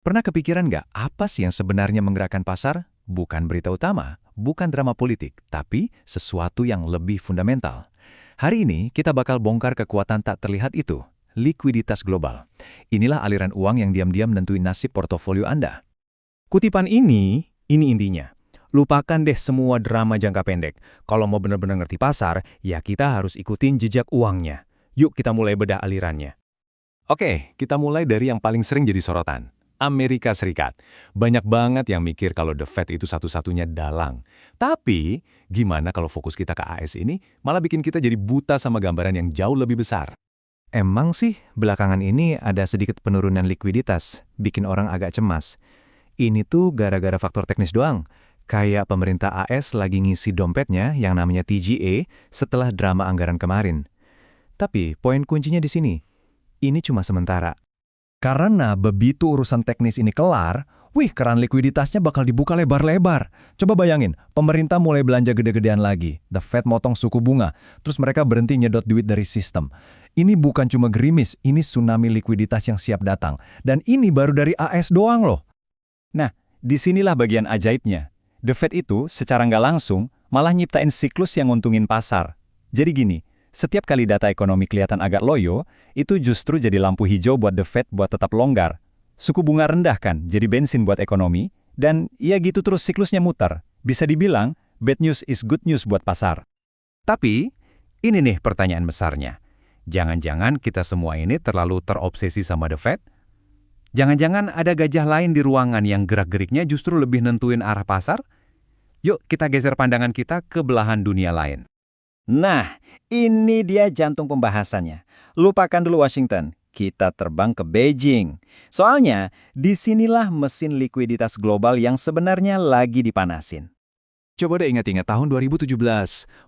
Pernah kepikiran nggak apa sih yang sebenarnya menggerakkan pasar? Bukan berita utama, bukan drama politik, tapi sesuatu yang lebih fundamental. Hari ini kita bakal bongkar kekuatan tak terlihat itu, likuiditas global. Inilah aliran uang yang diam-diam nentuin nasib portofolio Anda. Kutipan ini intinya. Lupakan deh semua drama jangka pendek. Kalau mau benar-benar ngerti pasar, ya kita harus ikutin jejak uangnya. Yuk kita mulai bedah alirannya. Oke, kita mulai dari yang paling sering jadi sorotan. Amerika Serikat. Banyak banget yang mikir kalau The Fed itu satu-satunya dalang. Tapi, gimana kalau fokus kita ke AS ini malah bikin kita jadi buta sama gambaran yang jauh lebih besar? Emang sih, belakangan ini ada sedikit penurunan likuiditas, bikin orang agak cemas. Ini tuh gara-gara faktor teknis doang. Kayak pemerintah AS lagi ngisi dompetnya yang namanya TGA setelah drama anggaran kemarin. Tapi poin kuncinya di sini. Ini cuma sementara. Karena begitu urusan teknis ini kelar, keran likuiditasnya bakal dibuka lebar-lebar. Coba bayangin, pemerintah mulai belanja gede-gedean lagi, The Fed motong suku bunga, terus mereka berhenti nyedot duit dari sistem. Ini bukan cuma gerimis, ini tsunami likuiditas yang siap datang. Dan ini baru dari AS doang loh. Nah, disinilah bagian ajaibnya. The Fed itu secara nggak langsung malah nyiptain siklus yang nguntungin pasar. Jadi gini, setiap kali data ekonomi kelihatan agak loyo, itu justru jadi lampu hijau buat The Fed buat tetap longgar. Suku bunga rendah kan, jadi bensin buat ekonomi, dan ya gitu terus siklusnya muter. Bisa dibilang, bad news is good news buat pasar. Tapi, ini nih pertanyaan besarnya. Jangan-jangan kita semua ini terlalu terobsesi sama The Fed? Jangan-jangan ada gajah lain di ruangan yang gerak-geriknya justru lebih nentuin arah pasar? Yuk kita geser pandangan kita ke belahan dunia lain. Nah, ini dia jantung pembahasannya. Lupakan dulu Washington, kita terbang ke Beijing. Soalnya, disinilah mesin likuiditas global yang sebenarnya lagi dipanasin. Coba deh ingat-ingat tahun 2017.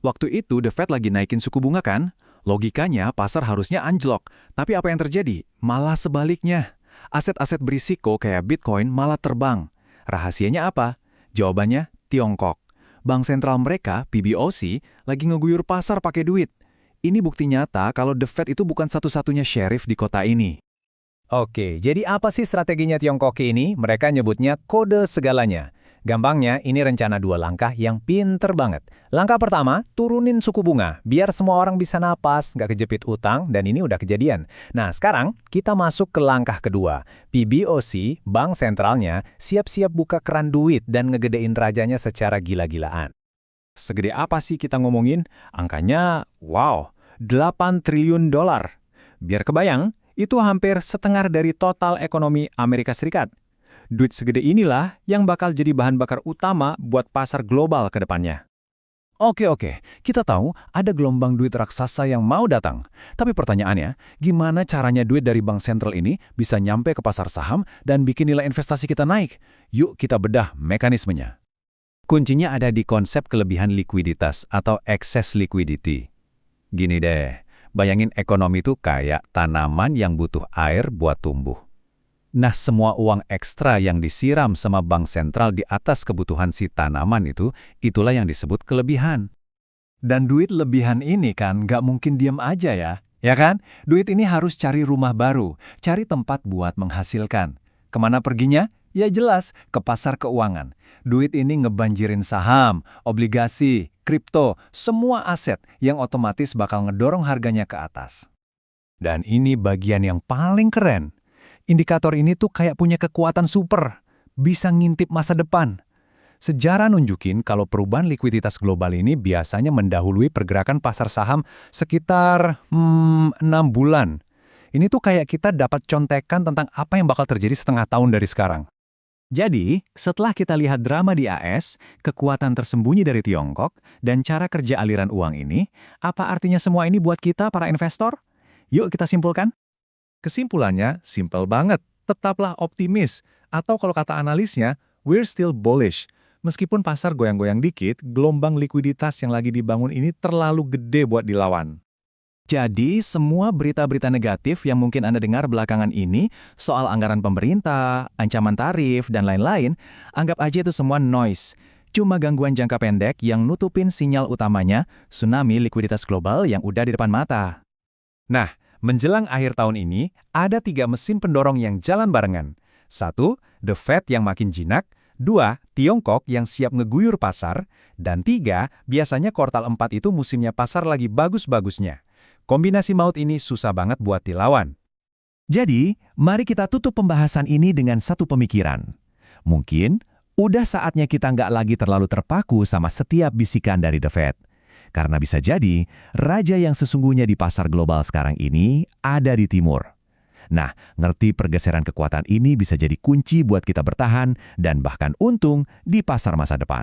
Waktu itu The Fed lagi naikin suku bunga kan? Logikanya pasar harusnya anjlok. Tapi apa yang terjadi? Malah sebaliknya. Aset-aset berisiko kayak Bitcoin malah terbang. Rahasianya apa? Jawabannya Tiongkok. Bank sentral mereka, PBOC, lagi ngeguyur pasar pakai duit. Ini bukti nyata kalau The Fed itu bukan satu-satunya sheriff di kota ini. Oke, jadi apa sih strateginya Tiongkok ini? Mereka nyebutnya kode segalanya. Gampangnya, ini rencana 2 langkah yang pinter banget. Langkah pertama, turunin suku bunga, biar semua orang bisa napas, nggak kejepit utang, dan ini udah kejadian. Nah, sekarang kita masuk ke langkah kedua. PBOC, bank sentralnya, siap-siap buka keran duit dan ngegedein rajanya secara gila-gilaan. Segede apa sih kita ngomongin? Angkanya, wow, 8 triliun dolar. Biar kebayang, itu hampir setengah dari total ekonomi Amerika Serikat. Duit segede inilah yang bakal jadi bahan bakar utama buat pasar global ke depannya. Oke, kita tahu ada gelombang duit raksasa yang mau datang. Tapi pertanyaannya, gimana caranya duit dari bank sentral ini bisa nyampe ke pasar saham dan bikin nilai investasi kita naik? Yuk kita bedah mekanismenya. Kuncinya ada di konsep kelebihan likuiditas atau excess liquidity. Gini deh, bayangin ekonomi itu kayak tanaman yang butuh air buat tumbuh. Nah, semua uang ekstra yang disiram sama bank sentral di atas kebutuhan si tanaman itulah yang disebut kelebihan. Dan duit lebihan ini kan nggak mungkin diam aja ya kan? Duit ini harus cari rumah baru, cari tempat buat menghasilkan. Kemana perginya? Ya jelas, ke pasar keuangan. Duit ini ngebanjirin saham, obligasi, kripto, semua aset yang otomatis bakal ngedorong harganya ke atas. Dan ini bagian yang paling keren. Indikator ini tuh kayak punya kekuatan super, bisa ngintip masa depan. Sejarah nunjukin kalau perubahan likuiditas global ini biasanya mendahului pergerakan pasar saham sekitar 6 bulan. Ini tuh kayak kita dapat contekan tentang apa yang bakal terjadi setengah tahun dari sekarang. Jadi, setelah kita lihat drama di AS, kekuatan tersembunyi dari Tiongkok, dan cara kerja aliran uang ini, apa artinya semua ini buat kita para investor? Yuk kita simpulkan. Kesimpulannya simpel banget, tetaplah optimis. Atau kalau kata analisnya, we're still bullish. Meskipun pasar goyang-goyang dikit, gelombang likuiditas yang lagi dibangun ini terlalu gede buat dilawan. Jadi, semua berita-berita negatif yang mungkin Anda dengar belakangan ini soal anggaran pemerintah, ancaman tarif, dan lain-lain, anggap aja itu semua noise. Cuma gangguan jangka pendek yang nutupin sinyal utamanya, tsunami likuiditas global yang udah di depan mata. Nah, menjelang akhir tahun ini, ada 3 mesin pendorong yang jalan barengan. 1. The Fed yang makin jinak, 2. Tiongkok yang siap ngeguyur pasar, dan 3. Biasanya kuartal 4 itu musimnya pasar lagi bagus-bagusnya. Kombinasi maut ini susah banget buat dilawan. Jadi, mari kita tutup pembahasan ini dengan satu pemikiran. Mungkin, udah saatnya kita nggak lagi terlalu terpaku sama setiap bisikan dari The Fed. Karena bisa jadi, raja yang sesungguhnya di pasar global sekarang ini ada di timur. Nah, ngerti pergeseran kekuatan ini bisa jadi kunci buat kita bertahan dan bahkan untung di pasar masa depan.